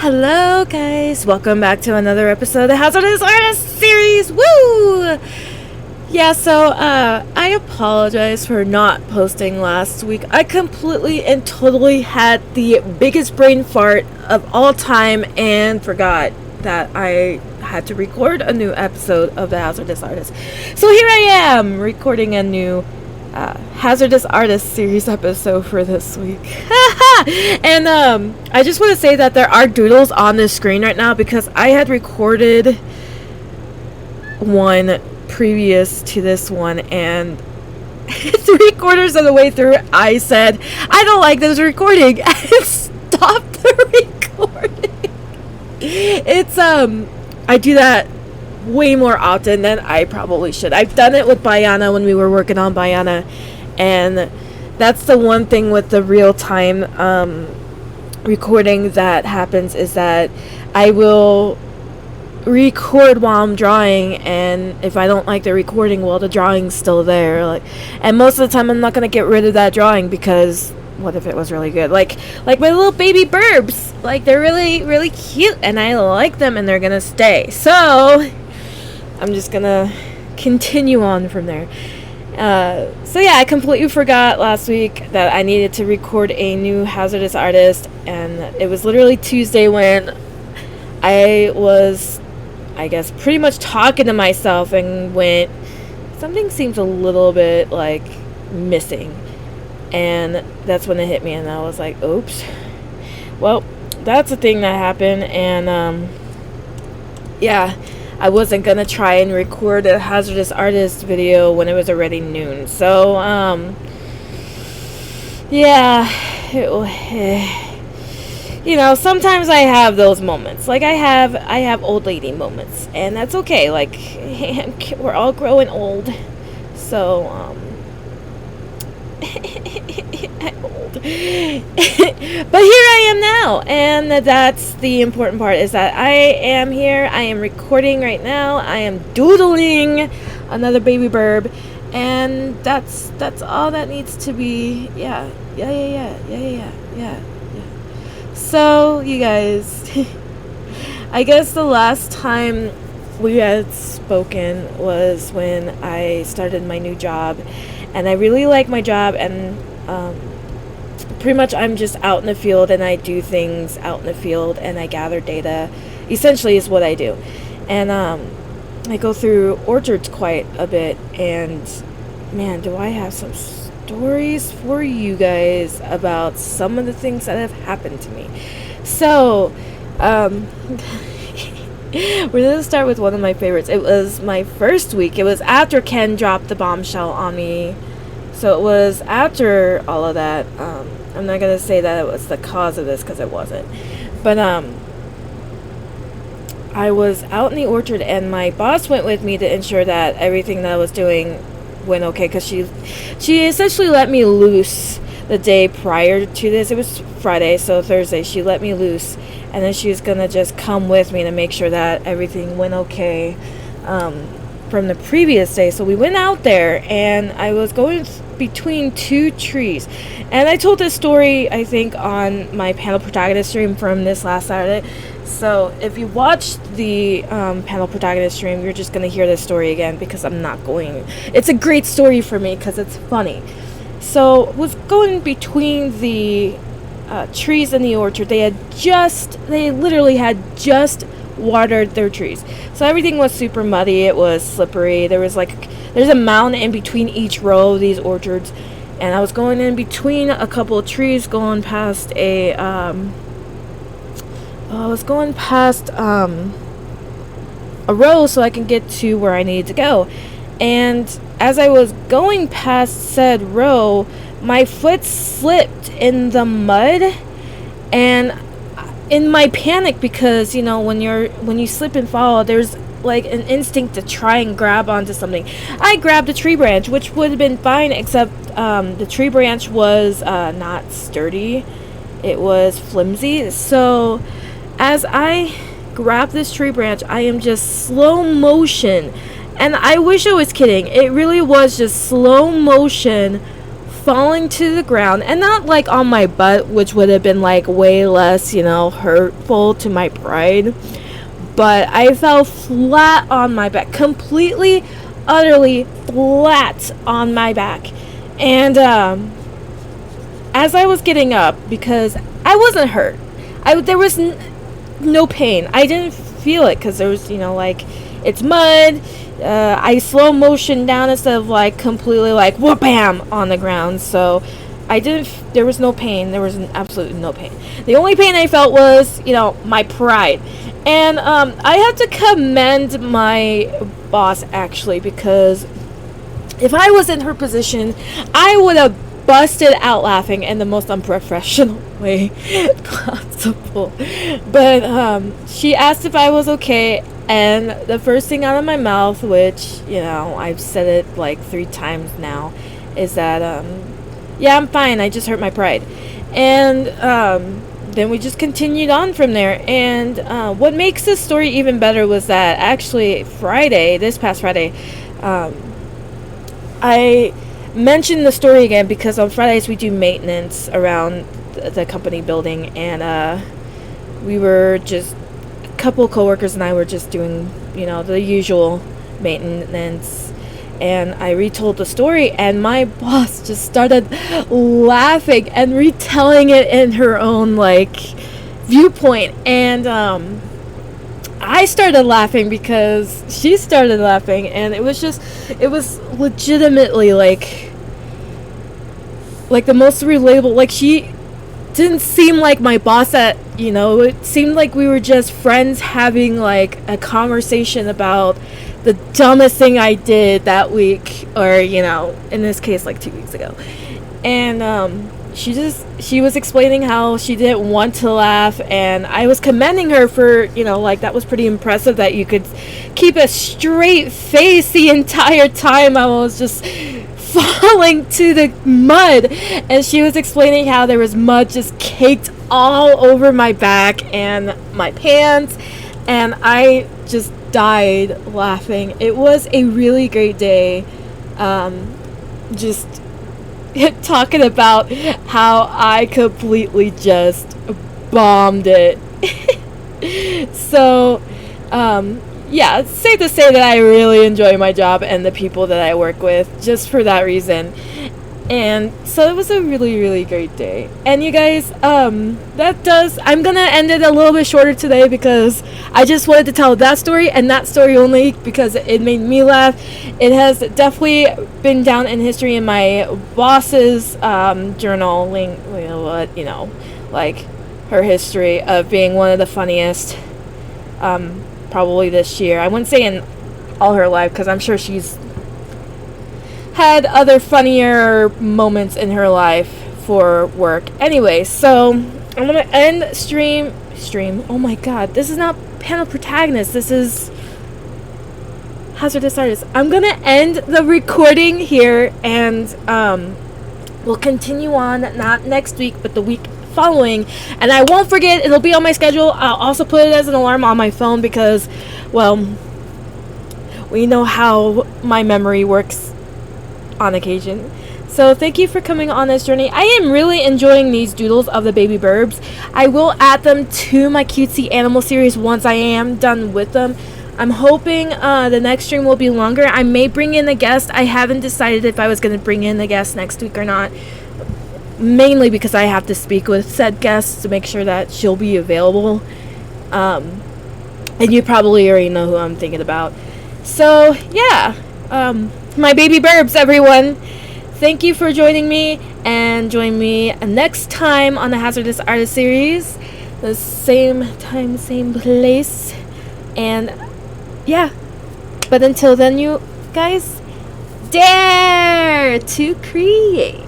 Hello guys, welcome back to another episode of the Hazardous Artist series. Woo! Yeah, so I apologize for not posting last week. I completely and totally had the biggest brain fart of all time and forgot that I had to record a new episode of the Hazardous Artist. So here I am recording a new Hazardous Artist series episode for this week. And I just want to say that there are doodles on the screen right now because I had recorded one previous to this one, and 3/4 of the way through I said I don't like this recording and stopped the recording. It's I do that way more often than I probably should. I've done it with Bayana when we were working on Bayana, and that's the one thing with the real time recording that happens is that I will record while I'm drawing, and if I don't like the recording, well, the drawing's still there. And most of the time I'm not gonna get rid of that drawing because what if it was really good? Like my little baby burbs, they're really, really cute and I like them and they're gonna stay. So I'm just gonna continue on from there. So yeah, I completely forgot last week that I needed to record a new Hazardous Artist, and it was literally Tuesday when I was, I guess, pretty much talking to myself and went, something seems a little bit missing, and that's when it hit me, and I was like, oops. Well, that's a thing that happened, and yeah, I wasn't gonna try and record a Hazardous Artist video when it was already noon. So, yeah, sometimes I have those moments. I have old lady moments, and that's okay. We're all growing old, so I'm old. But here I am now, and that's the important part, is that I am here. I am recording right now. I am doodling another baby burb, and that's all that needs to be. Yeah. So you guys, I guess the last time we had spoken was when I started my new job, and I really like my job, and pretty much I'm just out in the field, and I do things out in the field, and I gather data, essentially is what I do. And I go through orchards quite a bit, and man, do I have some stories for you guys about some of the things that have happened to me. So we're going to start with one of my favorites. It was my first week. It was after Ken dropped the bombshell on me. So it was after all of that. I'm not going to say that it was the cause of this, because it wasn't. But I was out in the orchard, and my boss went with me to ensure that everything that I was doing went okay, because she essentially let me loose the day prior to this. It was Friday, so Thursday she let me loose, and then she was going to just come with me to make sure that everything went okay from the previous day. So we went out there, and I was going between two trees, and I told this story, I think, on my panel protagonist stream from this last Saturday. So if you watched the panel protagonist stream, you're just going to hear this story again, because I'm not going. It's a great story for me because it's funny. So was going between the trees in the orchard. They literally had just watered their trees, so everything was super muddy. It was slippery. There's a mountain in between each row of these orchards, and I was going in between a couple of trees, going past a row so I can get to where I needed to go. And as I was going past said row, my foot slipped in the mud, and in my panic, because when you slip and fall, there's an instinct to try and grab onto something. I grabbed a tree branch, which would have been fine, except the tree branch was not sturdy. It was flimsy. So as I grab this tree branch, I am just slow motion, and I wish I was kidding, it really was just slow motion falling to the ground, and not like on my butt, which would have been like way less, hurtful to my pride, but I fell flat on my back, completely, utterly flat on my back. And as I was getting up, because I wasn't hurt, there was no pain. I didn't feel it because there was, it's mud. I slow motion down instead of like completely like whoop bam on the ground. So there was no pain. There was absolutely no pain. The only pain I felt was, my pride. And I have to commend my boss, actually, because if I was in her position, I would have busted out laughing in the most unprofessional way possible. But she asked if I was okay, and the first thing out of my mouth, which, I've said it like 3 times now, is that, yeah, I'm fine, I just hurt my pride. And then we just continued on from there. And what makes this story even better was that actually this past Friday, I mentioned the story again because on Fridays we do maintenance around the company building, and we were just, a couple coworkers and I were just doing, the usual maintenance. And I retold the story, and my boss just started laughing and retelling it in her own viewpoint. And I started laughing because she started laughing, and it was legitimately like the most relatable. She didn't seem like my boss it seemed like we were just friends having a conversation about the dumbest thing I did that week, or in this case 2 weeks ago. And she was explaining how she didn't want to laugh, and I was commending her for that was pretty impressive that you could keep a straight face the entire time I was just falling to the mud. And she was explaining how there was mud just caked all over my back and my pants, and I just died laughing. It was a really great day, just talking about how I completely just bombed it. So yeah, it's safe to say that I really enjoy my job and the people that I work with just for that reason. And so it was a really, really great day. And you guys, I'm gonna end it a little bit shorter today because I just wanted to tell that story and that story only because it made me laugh. It has definitely been down in history in my boss's journaling, her history of being one of the funniest probably this year. I wouldn't say in all her life, because I'm sure she's had other funnier moments in her life for work. Anyway, so I'm gonna end stream. Oh my god, this is not panel protagonist, this is Hazardous Artist. I'm gonna end the recording here, and we'll continue on, not next week but the week following. And I won't forget, it'll be on my schedule. I'll also put it as an alarm on my phone because, well, we know how my memory works on occasion. So thank you for coming on this journey. I am really enjoying these doodles of the baby burbs. I will add them to my cutesy animal series once I am done with them. I'm hoping the next stream will be longer. I may bring in a guest. I haven't decided if I was going to bring in a guest next week or not. Mainly because I have to speak with said guest to make sure that she'll be available. And you probably already know who I'm thinking about. So, yeah. My baby burbs, everyone. Thank you for joining me, and join me next time on the Hazardous Artist series. The same time, same place. And yeah. But until then, you guys, dare to create.